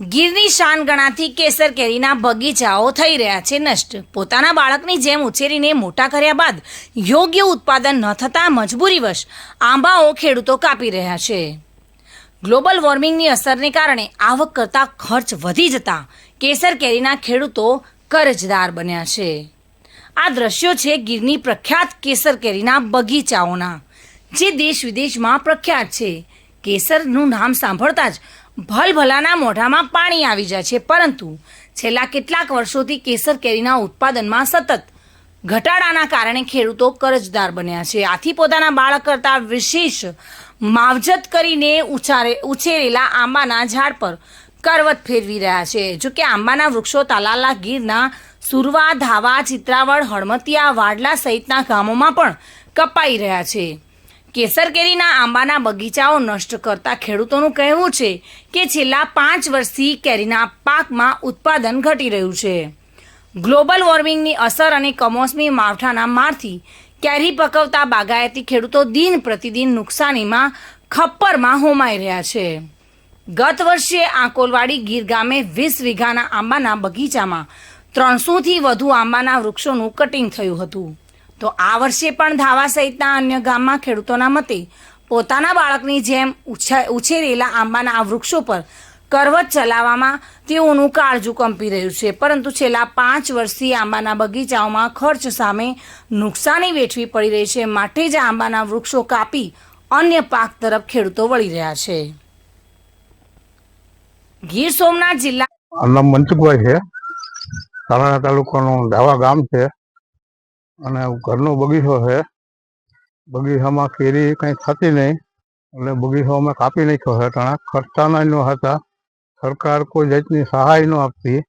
ગીરની શાન ગણાતી કેસર કેરીના બગીચાઓ થઈ રહ્યા છે નષ્ટ। પોતાના બાળકની જેમ ઉછેરીને મોટા કર્યા બાદ યોગ્ય ઉત્પાદન ન થતાં મજબૂરીવશ આંબાઓ ખેડૂતો કાપી રહ્યા છે। ગ્લોબલ વોર્મિંગની અસરને કારણે આવક કરતાં ખર્ચ વધી જતા કેસર કેરીના ખેડૂતો કરજદાર બન્યા છે। આ દ્રશ્યો છે ગીરની પ્રખ્યાત કેસર કેરીના બગીચાઓના, જે દેશ વિદેશમાં પ્રખ્યાત છે। કેસરનું નામ સાંભળતા જ ભલભલાના મોઢામાં પાણી આવી જાય છે, પરંતુ છેલ્લા કેટલાક વર્ષોથી કેસર કેરીના ઉત્પાદનમાં સતત ઘટાડાના કારણે ખેડૂતો કરજદાર બન્યા છે। આથી પોતાના બાળક કરતાં વિશેષ માવજત કરીને ઉછેરેલા આંબાના ઝાડ પર કરવત ફેરવી રહ્યા છે। જોકે આંબાના વૃક્ષો તાલાલા ગીરના સુરવા, ધાવા, ચિત્રાવડ, હળમતિયા, વાડલા સહિતના ગામોમાં પણ કપાઈ રહ્યા છે। કેસર કેરીના આંબાના બગીચાઓ નષ્ટ કરતા ખેડૂતોનું કહેવું છે કે છેલ્લા 5 વર્ષથી કેરીના પાકમાં ઉત્પાદન ઘટી રહ્યું છે। ગ્લોબલ વોર્મિંગની અસર અને કમોસમી માવઠાના મારથી કેરી પકવતા બાગાયતી ખેડૂતો દિન પ્રતિદિન નુકસાનીમાં ખપ્પરમાં હોમાઈ રહ્યા છે। ગત વર્ષે આંકોલવાડી ગીર ગામે 20 વીઘાના આંબાના બગીચામાં 300થી વધુ આંબાના વૃક્ષોનું કટિંગ થયું હતું। તો આ વર્ષે પણ ધાવા સહિતના અન્ય ગામમાં ખેડૂતોના મતે પોતાના બાળકની જેમ ઉછેરેલા આંબાના આ વૃક્ષો પર કરવત ચલાવવામાં તેઓનું કાળજું કંપી રહ્યું છે। પરંતુ છેલ્લા 5 વર્ષથી આંબાના બગીચાઓમાં ખર્ચ સામે નુકસાની વેઠવી પડી રહી છે, માટે જ આંબાના વૃક્ષો કાપી અન્ય પાક તરફ ખેડૂતો વળી રહ્યા છે। ગીર સોમનાથ જિલ્લા નામ મનસુખભાઈ છે, તાલાળા તાલુકાનું ધાવા ગામ છે અને ઘરનો બગીચો છે। બગીચામાં કેરી કંઈ થતી નહીં એટલે બગીચો અમે કાપી નાખ્યો છે। ઘણા ખર્ચાના ન હતા, સરકાર કોઈ જાતની સહાય ન આપતી,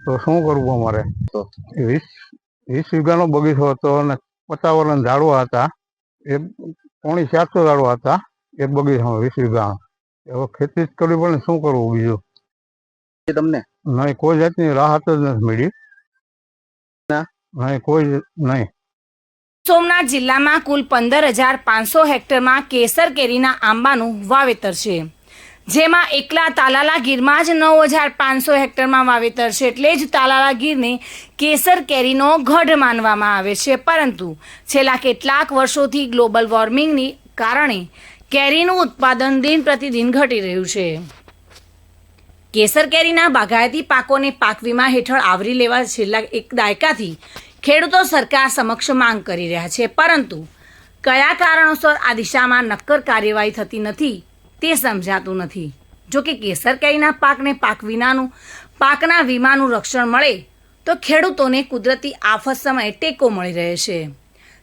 તો શું કરવું અમારે? તો 20 વીઘાનો બગીચો હતો અને 50 વર્ષના ઝાડવા હતા, એ 350 ઝાડવા હતા એક બગીચામાં 20 વીઘામાં। હવે ખેતી જ કરવી પડે, શું કરવું બીજું? તમને નહીં, કોઈ જાતની રાહત જ નથી મળી, નહીં કોઈ નહીં। સોમનાથ જિલ્લામાં કુલ 15,500 હેક્ટરમાં કેસર કેરીના આંબાનું વાવેતર છે, જેમાં એકલા તાલાલા ગીરમાં જ 9,500 હેક્ટરમાં વાવેતર છે। એટલે જ તાલાલા ગીરને કેસર કેરીનો ગઢ માનવામાં આવે છે। પરંતુ છેલ્લા કેટલાક વર્ષોથી ગ્લોબલ વોર્મિંગની કારણે કેરીનું ઉત્પાદન દિન પ્રતિદિન ઘટી રહ્યું છે। કેસર કેરીના બાગાયતી પાકોને પાક વીમા હેઠળ આવરી લેવા છેલ્લા 1 દાયકાથી ખેડૂતો સરકાર સમક્ષ માંગ કરી રહ્યા છે, પરંતુ કયા કારણોસર આ દિશામાં નક્કર કાર્યવાહી થતી નથી તે સમજાતું નથી। જોકે કેસર કેરીના પાકને પાકના વીમાનું રક્ષણ મળે તો ખેડૂતોને કુદરતી આફત સમયે ટેકો મળી રહે છે।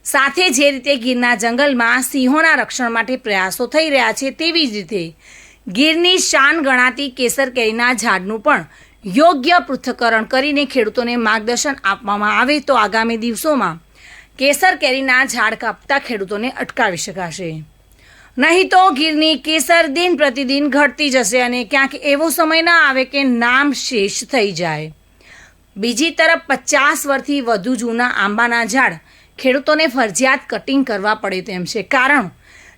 સાથે જે રીતે ગીરના જંગલમાં સિંહોના રક્ષણ માટે પ્રયાસો થઈ રહ્યા છે, તેવી જ રીતે ગીરની શાન ગણાતી કેસર કેરીના ઝાડનું પણ યોગ્ય પૃથ્થકરણ કરીને ખેડૂતોને માર્ગદર્શન આપવામાં આવે તો આગામી દિવસોમાં કેસર કેરીના ઝાડ કાપતા ખેડૂતોને અટકાવી શકાશે। નહીં તો ગીરની કેસર દિન પ્રતિદિન ઘટતી જશે અને ક્યાંક એવો સમય ના આવે કે નામ શેષ થઈ જાય। બીજી તરફ 50 વર્ષથી વધુ જૂના આંબાના ઝાડ ખેડૂતોને ફરજિયાત કટિંગ કરવા પડે તેમ છે, કારણ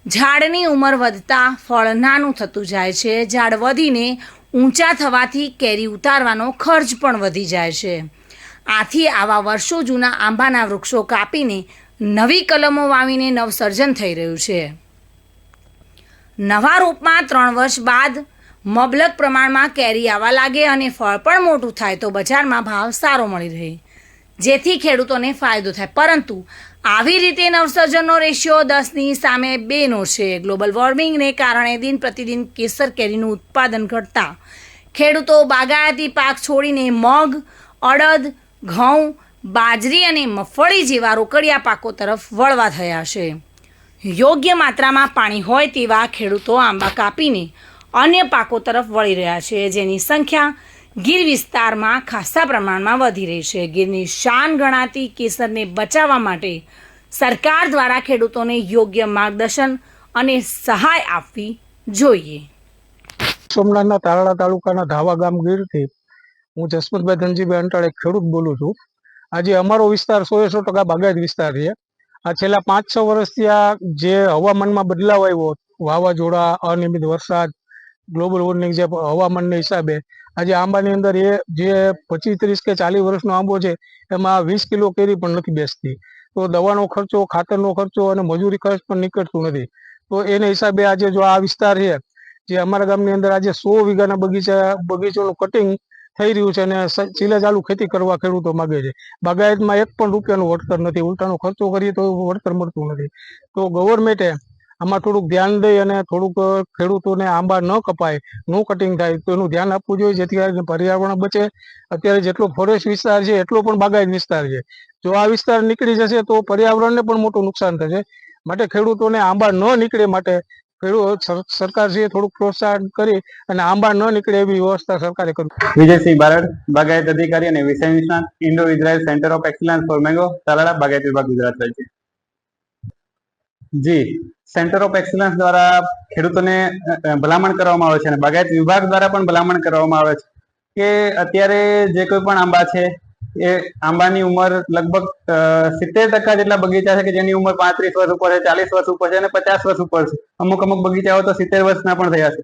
ઝાડની ઉંમર વધતા ફળ નાનું થતું જાય છે। ઝાડ વધીને ઊંચા થવાથી કેરી ઉતારવાનો ખર્ચ પણ વધી જાય છે। આથી આવા વર્ષો જૂના આંબાના વૃક્ષો કાપીને નવી કલમો વાવીને નવસર્જન થઈ રહ્યું છે। નવા રૂપમાં 3 વર્ષ બાદ મબલક પ્રમાણમાં કેરી આવવા લાગે અને ફળ પણ મોટું થાય તો બજારમાં ભાવ સારો મળી રહે, જેથી ખેડૂતોને ફાયદો થાય। પરંતુ આવી રીતે નવસર્જનનો રેશિયો 10ની સામે 2નો છે। ગ્લોબલ વોર્મિંગને કારણે દિન પ્રતિદિન કેસર કેરીનું ઉત્પાદન ઘટતા ખેડૂતો બાગાયતી પાક છોડીને મગ, અડદ, ઘઉં, બાજરી અને મગફળી જેવા રોકડિયા પાકો તરફ વળવા થયા છે। યોગ્ય માત્રામાં પાણી હોય તેવા ખેડૂતો આંબા કાપીને અન્ય પાકો તરફ વળી રહ્યા છે, જેની સંખ્યા ગીર વિસ્તારમાં ખાસા પ્રમાણમાં વધી રહી છે। ગીરની શાન ગણાતી કેસરને બચાવવા માટે સરકાર દ્વારા ખેડૂતોને યોગ્ય માર્ગદર્શન અને સહાય આપવી જોઈએ। સોમનાથના તાલાળા તાલુકાના ધાવા ગામ ગીરથી હું જસવંતભાઈ ધનજીભાઈ અંટાળ એક ખેડૂત બોલું છું। આજે અમારો વિસ્તાર 100% બાગાયત વિસ્તાર છે। આ છેલ્લા 5-6 વર્ષથી આ જે હવામાનમાં બદલાવ આવ્યો, વાવાઝોડા, અનિયમિત વરસાદ, ગ્લોબલ વોર્મિંગ જે હવામાનના હિસાબે આજે આંબાની અંદર એ જે 25, 30 કે 40 વર્ષનો આંબો છે એમાં 20 કિલો કેરી પણ નથી બેસતી. તો દવાનો ખર્ચો, ખાતરનો ખર્ચો અને મજૂરી ખર્ચ પણ નીકળતું નથી. તો એને હિસાબે આજે જો આ વિસ્તાર છે જે અમારા ગામની અંદર આજે 100 વીઘાના બગીચાનું કટિંગ થઈ રહ્યું છે અને ચીલે ચાલુ ખેતી કરવા ખેડૂતો માગે છે. બાગાયતમાં 1 પણ રૂપિયાનું વળતર નથી, ઉલટાનો ખર્ચો કરીએ તો વળતર મળતું નથી. તો ગવર્મેન્ટે આમાં થોડુંક ધ્યાન દઈ અને થોડુંક ખેડૂતોને આંબા ન કપાય, નો કટિંગ થાય તો એનું ધ્યાન આપવું જોઈએ, જેથી કરીને પર્યાવરણ બચે. અત્યારે જેટલો ફોરેસ્ટ વિસ્તાર છે એટલો પણ બાગાયત વિસ્તાર છે. જો આ વિસ્તાર નીકળી જશે તો પર્યાવરણને પણ મોટું નુકસાન થશે. માટે ખેડૂતોને આંબા ન નીકળે માટે સરકારશ્રીએ થોડુંક પ્રોત્સાહન કરી અને આંબા ન નીકળે એવી વ્યવસ્થા સરકારે કરવી. વિજયસિંહ બારડ, બાગાયત અધિકારી અને વિષય નિષ્ણાત, Indo Israel Centre of Excellence for Mango, Talala, બાગાયત વિભાગ, ગુજરાત રાજ્ય. જી, સેન્ટર ઓફ એક્સલન્સ દ્વારા ખેડૂતોને ભલામણ કરવામાં આવે છે અને બાગાયત વિભાગ દ્વારા પણ ભલામણ કરવામાં આવે છે કે અત્યારે જે કોઈ પણ આંબા છે એ આંબાની ઉંમર લગભગ 70% જેટલા બગીચા છે કે જેની ઉંમર 35 વર્ષ ઉપર છે, 40 વર્ષ ઉપર છે અને 50 વર્ષ ઉપર છે. અમુક બગીચાઓ તો 70 વર્ષના પણ થયા છે.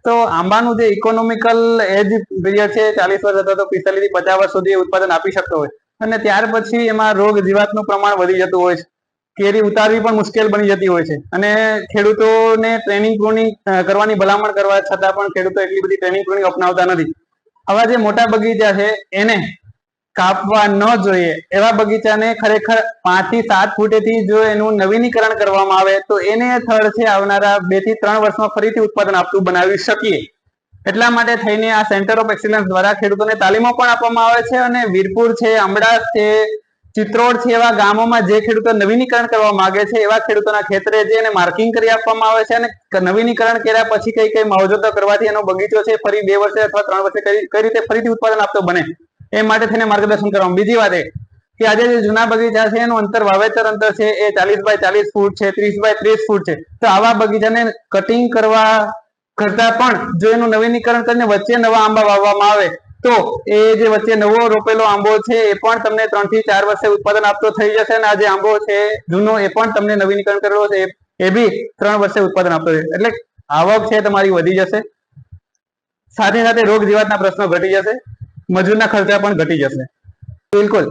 તો આંબાનું જે ઇકોનોમિકલ એજ પીરિયડ છે 40 વર્ષ અથવા તો 45 થી 50 વર્ષ સુધી ઉત્પાદન આપી શકતો હોય અને ત્યાર પછી એમાં રોગ જીવાતનું પ્રમાણ વધી જતું હોય છે. કેરી ઉતારવી પણ મુશ્કેલ બની જતી હોય છે અને ખેડૂતોને ટ્રેનિંગ કરવાની ભલામણ કરવા છતાં પણ ખેડૂતો એટલી બધી ટ્રેનિંગ અપનાવતા નથી. આવા જે મોટા બગીચા છે એને કાપવા ન જોઈએ. એવા બગીચાને ખરેખર 5 થી 7 ફૂટેથી જો એનું નવીનીકરણ કરવામાં આવે તો એને થડ છે આવનારા 2 થી 3 વર્ષમાં ફરીથી ઉત્પાદન આપતું બનાવી શકીએ. એટલા માટે થઈને આ સેન્ટર ઓફ એક્સલન્સ દ્વારા ખેડૂતોને તાલીમો પણ આપવામાં આવે છે અને વીરપુર છે, અમડાસ છે, ચિત્રોડ છે એવા ગામોમાં જે ખેડૂતો નવીનીકરણ કરવા માંગે છે એવા ખેડૂતોના ખેતરે જે એને માર્કિંગ કરી આપવામાં આવે છે અને નવીનીકરણ કર્યા પછી કઈ માવજતો કરવાથી એનો બગીચો છે ફરી 2 વર્ષે અથવા 3 વર્ષે કઈ રીતે ફરીથી ઉત્પાદન આપતો બને એ માટે થઈને માર્ગદર્શન કરવામાં. બીજી વાત એ કે આજે જે જૂના બગીચા છે એનું વાવેતર અંતર છે એ 40 બાય 40 ફૂટ છે, 30 બાય 30 ફૂટ છે. તો આવા બગીચાને કટિંગ કરવા કરતા પણ જો એનું નવીનીકરણ કરીને વચ્ચે નવા આંબા વાવવામાં આવે તો એ જે વચ્ચે નવો રોપેલો આંબો છે એ પણ તમને 3 થી 4 વર્ષે ઉત્પાદન આપતો થઈ જશે અને આ જે આંબો છે જૂનો એ પણ તમને નવીનીકરણ કરેલો છે એ બી 3 વર્ષે ઉત્પાદન આપતો છે. એટલે આવક છે તમારી વધી જશે, સાથે સાથે રોગ જીવાતના પ્રશ્નો ઘટી જશે, મજૂરના ખર્ચા પણ ઘટી જશે. બિલકુલ,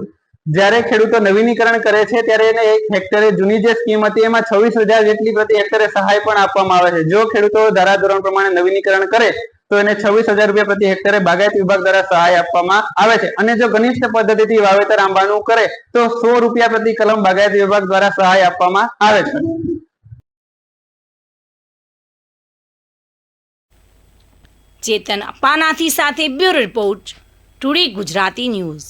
જ્યારે ખેડૂતો નવીનીકરણ કરે છે ત્યારે એને 1 હેક્ટરે જૂની જે સ્કીમ હતી એમાં 26,000 જેટલી પ્રતિ હેક્ટરે સહાય પણ આપવામાં આવે છે. જો ખેડૂતો ધારાધોરણ પ્રમાણે નવીનીકરણ કરે તો એને 26,000 રૂપિયા પ્રતિ હેક્ટરે બાગાયત વિભાગ દ્વારા સહાય આપવામાં આવે છે અને જો ઘનિષ્ઠ પદ્ધતિથી વાવેતર આંબાનું કરે તો 100 રૂપિયા પ્રતિ કલમ બાગાયત વિભાગ દ્વારા સહાય આપવામાં આવે છે. ચેતન અપાનાથી સાથે bureau report, today Gujarati news.